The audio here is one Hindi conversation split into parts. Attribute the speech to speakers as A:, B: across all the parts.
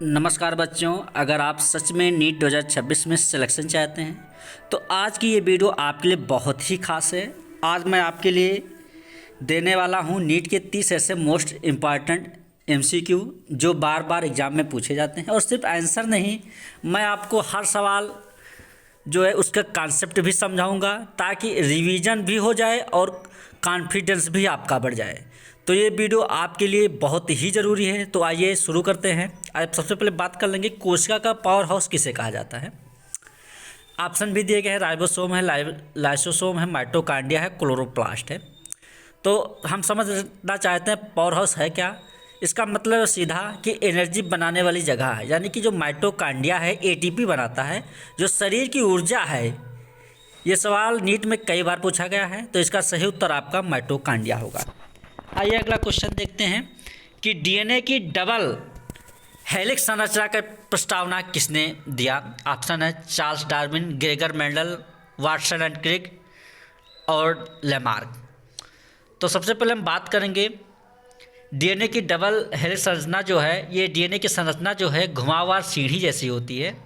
A: नमस्कार बच्चों, अगर आप सच में नीट 2026 में सिलेक्शन चाहते हैं तो आज की ये वीडियो आपके लिए बहुत ही खास है। आज मैं आपके लिए देने वाला हूँ नीट के 30 ऐसे मोस्ट इम्पॉर्टेंट एमसीक्यू जो बार बार एग्ज़ाम में पूछे जाते हैं। और सिर्फ आंसर नहीं, मैं आपको हर सवाल जो है उसका कॉन्सेप्ट भी समझाऊंगा ताकि रिवीजन भी हो जाए और कॉन्फिडेंस भी आपका बढ़ जाए। तो ये वीडियो आपके लिए बहुत ही ज़रूरी है। तो आइए शुरू करते हैं। आज सबसे पहले बात कर लेंगे कोशिका का पावर हाउस किसे कहा जाता है। ऑप्शन भी दिए गए हैं, राइबोसोम है, लाइसोसोम है, माइटोकांड्रिया है, क्लोरोप्लास्ट है। तो हम समझना चाहते हैं पावर हाउस है क्या। इसका मतलब सीधा कि एनर्जी बनाने वाली जगह है, यानी कि जो माइटोकांड्रिया है एटीपी बनाता है, जो शरीर की ऊर्जा है। ये सवाल नीट में कई बार पूछा गया है, तो इसका सही उत्तर आपका माइटोकांड्रिया होगा। आइए अगला क्वेश्चन देखते हैं कि डीएनए की डबल हेलिक्स संरचना का प्रस्तावना किसने दिया। ऑप्शन है Charles Darwin, Gregor Mendel, Watson and Crick और लेमार्क। तो सबसे पहले हम बात करेंगे डीएनए की डबल हेलिक्स संरचना जो है, ये डीएनए की संरचना जो है घुमावदार सीढ़ी जैसी होती है।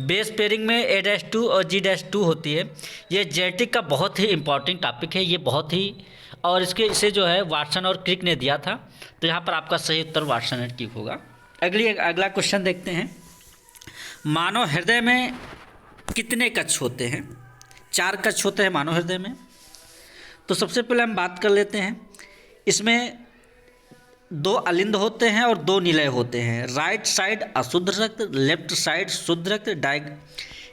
A: बेस पेयरिंग में A-2 और G-2 होती है। ये जेनेटिक का बहुत ही इंपॉर्टेंट टॉपिक है, ये बहुत ही, और इसे जो है वाटसन और क्रिक ने दिया था। तो यहाँ पर आपका सही उत्तर वाटसन एंड क्रिक होगा। अगला क्वेश्चन देखते हैं, मानव हृदय में कितने कक्ष होते हैं। 4 कक्ष होते हैं मानव हृदय में। तो सबसे पहले हम बात कर लेते हैं, इसमें 2 अलिंद होते हैं और 2 निलय होते हैं। राइट साइड अशुद्ध रक्त, लेफ्ट साइड शुद्ध रक्त डायग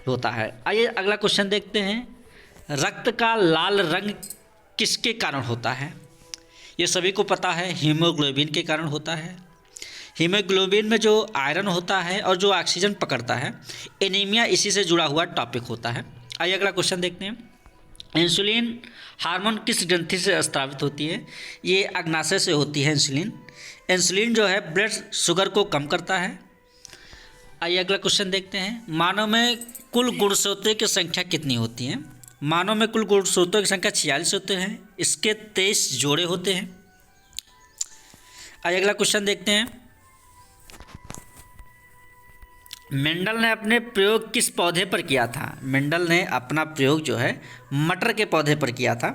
A: होता है। आइए अगला क्वेश्चन देखते हैं, रक्त का लाल रंग किसके कारण होता है। ये सभी को पता है, हीमोग्लोबिन के कारण होता है। हीमोग्लोबिन में जो आयरन होता है और जो ऑक्सीजन पकड़ता है, एनीमिया इसी से जुड़ा हुआ टॉपिक होता है। आइए अगला क्वेश्चन देखते हैं, इंसुलिन हार्मोन किस ग्रंथि से स्रावित होती है। ये अग्नाशय से होती है इंसुलिन। इंसुलिन जो है ब्लड शुगर को कम करता है। आइए अगला क्वेश्चन देखते हैं, मानव में कुल गुणसूत्रों की संख्या कितनी होती है। मानव में कुल गुणसूत्रों की संख्या 46 होते हैं। इसके 23 जोड़े होते हैं। आइए अगला क्वेश्चन देखते हैं, मेंडल ने अपने प्रयोग किस पौधे पर किया था। मेंडल ने अपना प्रयोग जो है मटर के पौधे पर किया था।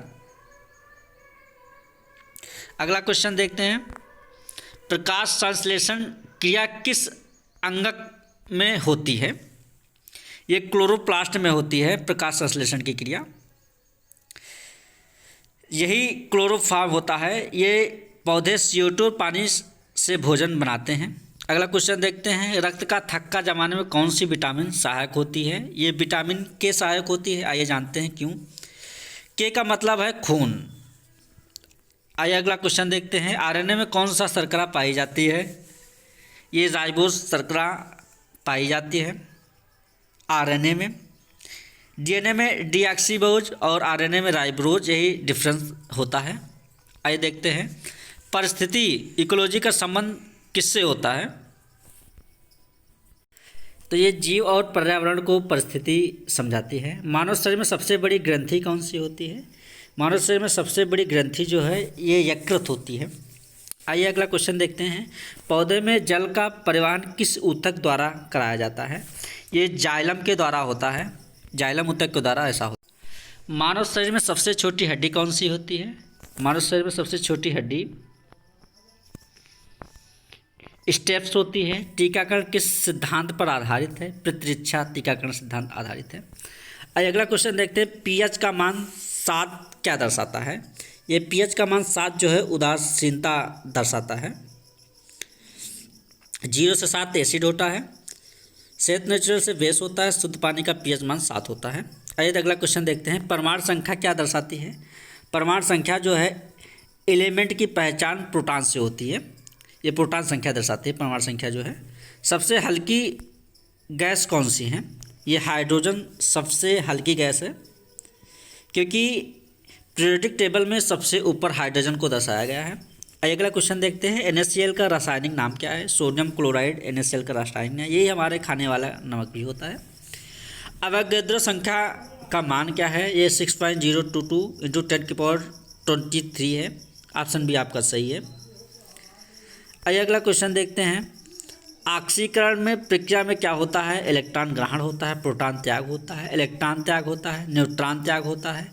A: अगला क्वेश्चन देखते हैं, प्रकाश संश्लेषण क्रिया किस अंगक में होती है। ये क्लोरोप्लास्ट में होती है प्रकाश संश्लेषण की क्रिया। यही क्लोरोफॉर्म होता है। ये पौधे CO2 पानी से भोजन बनाते हैं। अगला क्वेश्चन देखते हैं, रक्त का थक्का जमाने में कौन सी विटामिन सहायक होती है। ये विटामिन के सहायक होती है। आइए जानते हैं क्यों। के का मतलब है खून। आइए अगला क्वेश्चन देखते हैं, आरएनए में कौन सा शर्करा पाई जाती है। ये राइबोज शर्करा पाई जाती है आरएनए में। डीएनए में डीऑक्सीरिबोज और आरएनए में राइबोज, यही डिफरेंस होता है। आइए देखते हैं, परिस्थिति इकोलॉजी का संबंध किससे होता है। तो ये जीव और पर्यावरण को परिस्थिति समझाती है। मानव शरीर में सबसे बड़ी ग्रंथि कौन सी होती है। मानव शरीर में सबसे बड़ी ग्रंथि जो है ये यकृत होती है। आइए अगला क्वेश्चन देखते हैं, पौधे में जल का परिवहन किस ऊतक द्वारा कराया जाता है। ये जाइलम के द्वारा होता है, जाइलम ऊतक के द्वारा ऐसा होता है। मानव शरीर में सबसे छोटी हड्डी कौन सी होती है। मानव शरीर में सबसे छोटी हड्डी स्टेप्स होती है। टीकाकरण किस सिद्धांत पर आधारित है। प्रतिरक्षा टीकाकरण सिद्धांत आधारित है। आइए अगला क्वेश्चन देखते हैं, पीएच का मान 7 क्या दर्शाता है। ये पीएच का मान 7 जो है उदासीनता दर्शाता है। 0 से 7 एसिड होता है। सेहत नेचुरल से बेस होता है। शुद्ध पानी का पीएच मान 7 होता है। आइए अगला क्वेश्चन देखते हैं, परमाणु संख्या क्या दर्शाती है। परमाणु संख्या जो है एलिमेंट की पहचान प्रोटॉन से होती है। ये प्रोटॉन संख्या दर्शाती है परमाणु संख्या जो है। सबसे हल्की गैस कौन सी है। ये हाइड्रोजन सबसे हल्की गैस है, क्योंकि पीरियोडिक टेबल में सबसे ऊपर हाइड्रोजन को दर्शाया गया है। अगला क्वेश्चन देखते हैं, NaCl का रासायनिक नाम क्या है। सोडियम क्लोराइड NaCl का रासायनिक नाम, यही हमारे खाने वाला नमक भी होता है। अवोगाद्रो संख्या का मान क्या है। ये 6.022 × 10⁻23 है। ऑप्शन बी आपका सही है। आइए अगला क्वेश्चन देखते हैं, ऑक्सीकरण में प्रक्रिया में क्या होता है, इलेक्ट्रॉन ग्रहण होता है, प्रोटॉन त्याग होता है, इलेक्ट्रॉन त्याग होता है, न्यूट्रॉन त्याग होता है,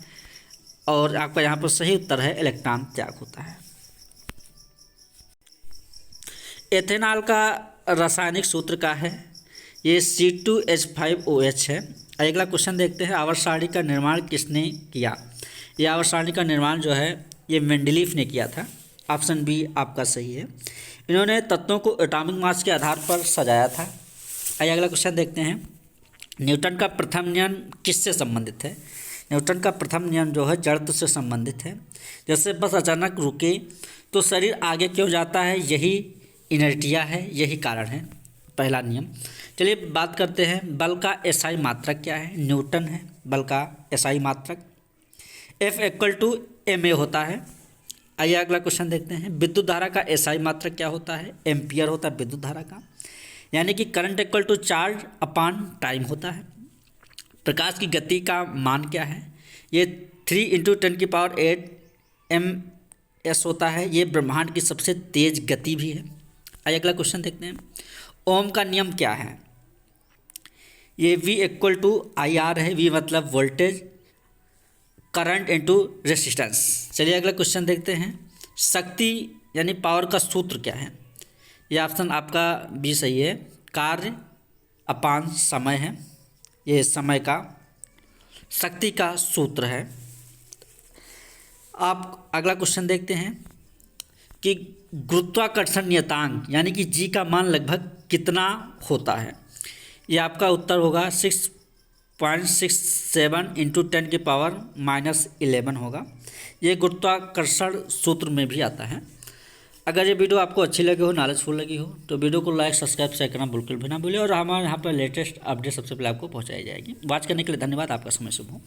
A: और आपका यहाँ पर सही उत्तर है इलेक्ट्रॉन त्याग होता है। एथेनॉल का रासायनिक सूत्र क्या है, ये C2H5OH है। अगला क्वेश्चन देखते हैं, आवर्त सारणी का निर्माण किसने किया। ये आवर्त सारणी का निर्माण जो है ये मेंडलीफ ने किया था। ऑप्शन बी आपका सही है। इन्होंने तत्वों को एटॉमिक मास के आधार पर सजाया था। आइए अगला क्वेश्चन देखते हैं, न्यूटन का प्रथम नियम किससे संबंधित है। न्यूटन का प्रथम नियम जो है जड़त्व से संबंधित है। जैसे बस अचानक रुके तो शरीर आगे क्यों जाता है, यही इनर्टिया है, यही कारण है, पहला नियम। चलिए बात करते हैं, बल का एसआई मात्रक क्या है, न्यूटन है बल का एसआई मात्रक। F=ma होता है। आइए अगला क्वेश्चन देखते हैं, विद्युत धारा का एसआई मात्रक क्या होता है, एम्पियर होता है विद्युत धारा का। यानी कि current equal to charge upon time होता है। प्रकाश की गति का मान क्या है, ये 3 × 10⁸ ms होता है। ये ब्रह्मांड की सबसे तेज गति भी है। आइए अगला क्वेश्चन देखते हैं, ओम का नियम क्या है, ये V=IR है। V मतलब वोल्टेज, करंट इनटू रेसिस्टेंस। चलिए अगला क्वेश्चन देखते हैं, शक्ति यानी पावर का सूत्र क्या है। ये ऑप्शन आपका बी सही है, कार्य अपान समय है। ये समय का शक्ति का सूत्र है। आप अगला क्वेश्चन देखते हैं कि गुरुत्वाकर्षण नियतांक यानी कि जी का मान लगभग कितना होता है। ये आपका उत्तर होगा 6.67 × 10⁻⁻11 होगा। ये गुरुत्वाकर्षण सूत्र में भी आता है। अगर ये वीडियो आपको अच्छी लगी हो, नॉलेजफुल लगी हो, तो वीडियो को लाइक सब्सक्राइब शेयर करना बिल्कुल भी ना भूलिए, और हमारे यहाँ पर लेटेस्ट अपडेट सबसे पहले आपको पहुँचाई जाएगी। वॉच करने के लिए धन्यवाद। आपका समय शुभ हो।